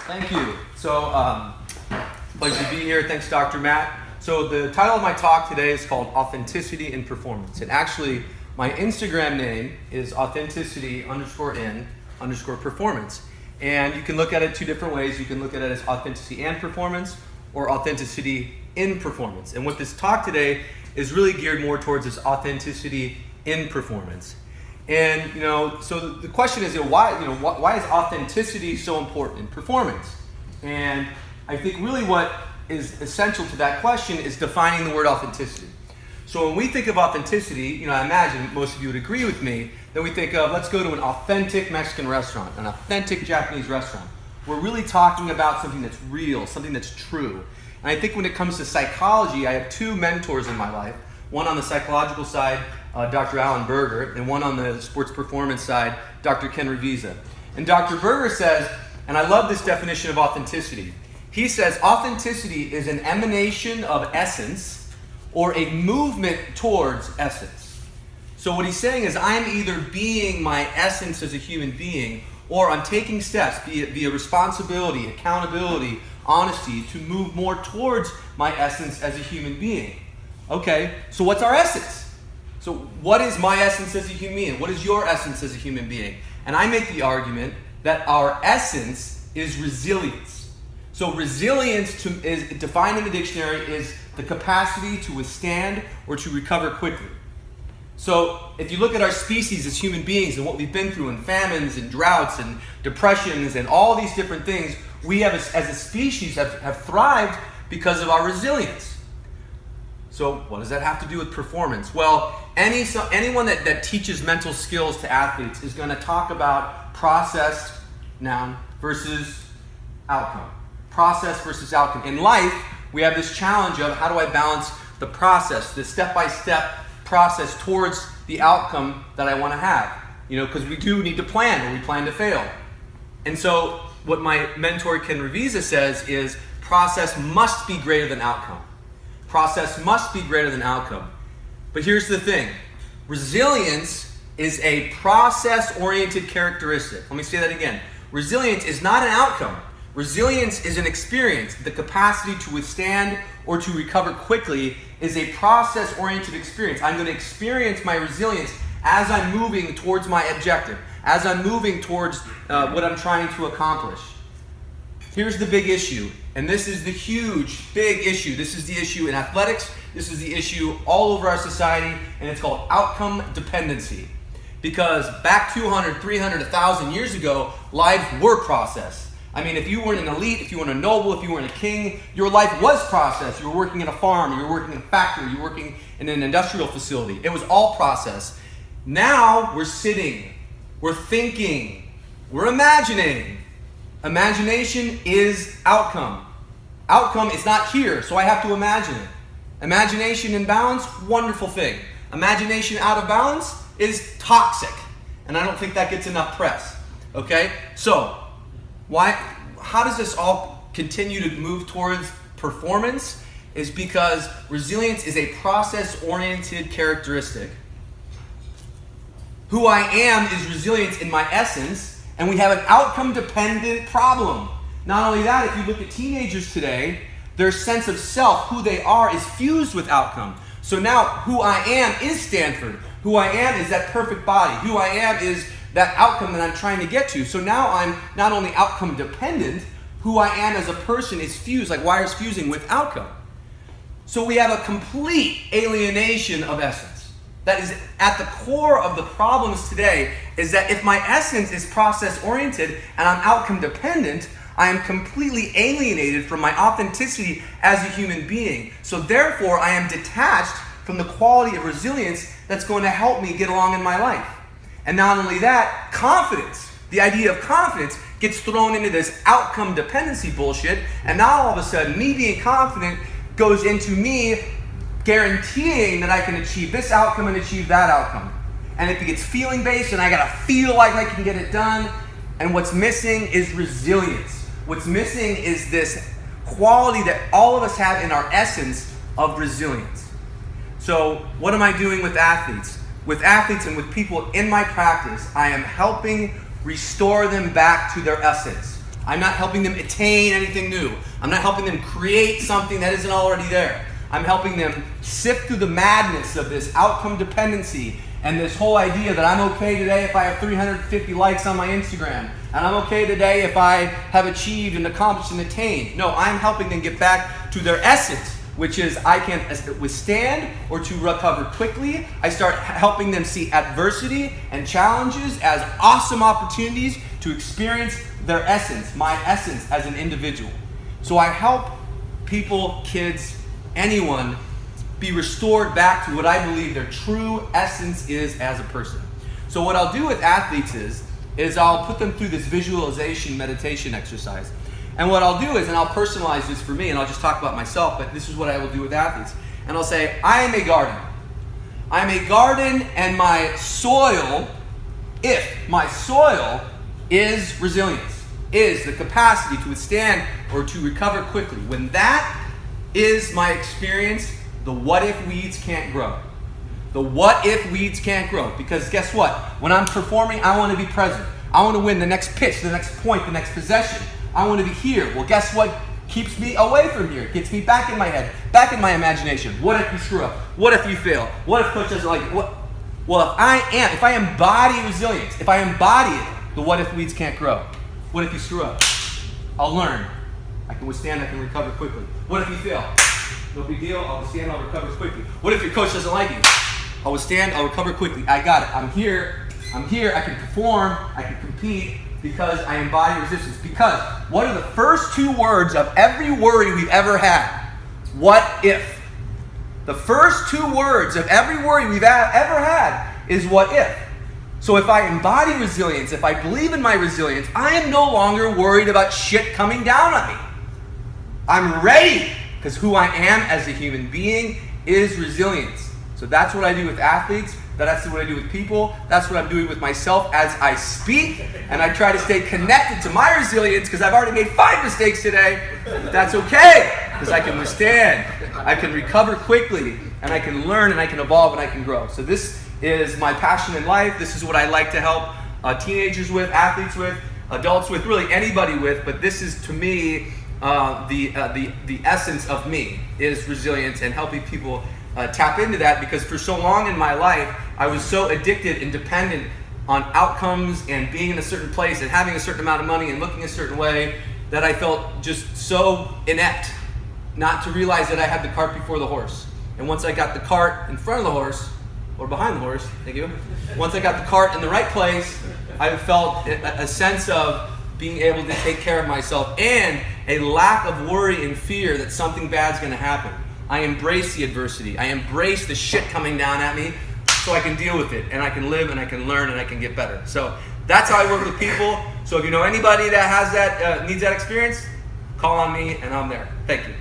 Thank you. So, pleasure to be here. Thanks, Dr. Matt. So the title of my talk today is called Authenticity in Performance. And actually, my Instagram name is authenticity_in_performance. And you can look at it two different ways. You can look at it as authenticity and performance or authenticity in performance. And what this talk today is really geared more towards is authenticity in performance. And so the question is, why is authenticity so important in performance? And I think really what is essential to that question is defining the word authenticity. So when we think of authenticity, I imagine most of you would agree with me that we think of, let's go to an authentic Mexican restaurant, an authentic Japanese restaurant. We're really talking about something that's real, something that's true. And I think when it comes to psychology, I have two mentors in my life. One on the psychological side, Dr. Alan Berger, and one on the sports performance side, Dr. Ken Ravizza. And Dr. Berger says, and I love this definition of authenticity, he says authenticity is an emanation of essence or a movement towards essence. So what he's saying is I'm either being my essence as a human being or I'm taking steps, be it via responsibility, accountability, honesty, to move more towards my essence as a human being. Okay, so what's our essence? So what is my essence as a human being? What is your essence as a human being? And I make the argument that our essence is resilience. So resilience is defined in the dictionary is the capacity to withstand or to recover quickly. So if you look at our species as human beings and what we've been through in famines and droughts and depressions and all these different things, we have as a species have thrived because of our resilience. So what does that have to do with performance? Well, anyone that teaches mental skills to athletes is going to talk about process, noun, versus outcome. Process versus outcome. In life, we have this challenge of how do I balance the process, the step-by-step process towards the outcome that I want to have. Because we do need to plan or we plan to fail. And so what my mentor Ken Ravizza says is process must be greater than outcome. Process must be greater than outcome. But here's the thing. Resilience is a process-oriented characteristic. Let me say that again. Resilience is not an outcome. Resilience is an experience. The capacity to withstand or to recover quickly is a process-oriented experience. I'm going to experience my resilience as I'm moving towards my objective, as I'm moving towards what I'm trying to accomplish. Here's the big issue, and this is the huge, big issue. This is the issue in athletics. This is the issue all over our society, and it's called outcome dependency. Because back 200, 300, 1,000 years ago, lives were processed. I mean, if you weren't an elite, if you weren't a noble, if you weren't a king, your life was processed. You were working in a farm, you were working in a factory, you were working in an industrial facility. It was all processed. Now we're sitting, we're thinking, we're imagining. Imagination is outcome. Outcome is not here, so I have to imagine it. Imagination in balance, wonderful thing. Imagination out of balance is toxic. And I don't think that gets enough press. Okay? So, how does this all continue to move towards performance? Is because resilience is a process-oriented characteristic. Who I am is resilience in my essence. And we have an outcome-dependent problem. Not only that, if you look at teenagers today, their sense of self, who they are, is fused with outcome. So now, who I am is Stanford. Who I am is that perfect body. Who I am is that outcome that I'm trying to get to. So now I'm not only outcome-dependent, who I am as a person is fused, like wires fusing with outcome. So we have a complete alienation of essence. That is at the core of the problems today is that if my essence is process-oriented and I'm outcome-dependent, I am completely alienated from my authenticity as a human being. So therefore, I am detached from the quality of resilience that's going to help me get along in my life. And not only that, confidence, the idea of confidence gets thrown into this outcome dependency bullshit, and now all of a sudden, me being confident goes into me guaranteeing that I can achieve this outcome and achieve that outcome. And if it gets feeling based and I gotta feel like I can get it done, and what's missing is resilience. What's missing is this quality that all of us have in our essence of resilience. So what am I doing with athletes? With athletes and with people in my practice, I am helping restore them back to their essence. I'm not helping them attain anything new. I'm not helping them create something that isn't already there. I'm helping them sift through the madness of this outcome dependency and this whole idea that I'm okay today if I have 350 likes on my Instagram, and I'm okay today if I have achieved and accomplished and attained. No, I'm helping them get back to their essence, which is I can withstand or to recover quickly. I start helping them see adversity and challenges as awesome opportunities to experience their essence, my essence as an individual. So I help people, kids, anyone be restored back to what I believe their true essence is as a person. So what I'll do with athletes is I'll put them through this visualization meditation exercise. And what I'll do is, and I'll personalize this for me, and I'll just talk about myself, but this is what I will do with athletes. And I'll say, I am a garden. I'm a garden, and my soil, if my soil is resilience, is the capacity to withstand or to recover quickly. When that is my experience, the what if weeds can't grow. The what if weeds can't grow. Because guess what? When I'm performing, I want to be present. I want to win the next pitch, the next point, the next possession. I want to be here. Well, guess what keeps me away from here? It gets me back in my head, back in my imagination. What if you screw up? What if you fail? What if coach doesn't like it? What? Well, if I embody resilience, if I embody it, the what if weeds can't grow. What if you screw up? I'll learn. I can withstand, I can recover quickly. What if you fail? No big deal, I'll withstand, I'll recover quickly. What if your coach doesn't like you? I'll withstand, I'll recover quickly. I got it. I'm here, I can perform, I can compete because I embody resistance. Because what are the first two words of every worry we've ever had? What if? The first two words of every worry we've ever had is what if. So if I embody resilience, if I believe in my resilience, I am no longer worried about shit coming down on me. I'm ready. Because who I am as a human being is resilience. So that's what I do with athletes. That's what I do with people. That's what I'm doing with myself as I speak. And I try to stay connected to my resilience because I've already made 5 mistakes today. But that's okay because I can withstand. I can recover quickly. And I can learn and I can evolve and I can grow. So this is my passion in life. This is what I like to help teenagers with, athletes with, adults with, really anybody with. But this is, to me, the essence of me is resilience and helping people tap into that, because for so long in my life I was so addicted and dependent on outcomes and being in a certain place and having a certain amount of money and looking a certain way that I felt just so inept not to realize that I had the cart before the horse. And once I got the cart in front of the horse, or behind the horse, thank you, once I got the cart in the right place, I felt a sense of being able to take care of myself and a lack of worry and fear that something bad's going to happen. I embrace the adversity. I embrace the shit coming down at me so I can deal with it, and I can live and I can learn and I can get better. So that's how I work with people. So if you know anybody that has that, needs that experience, call on me and I'm there. Thank you.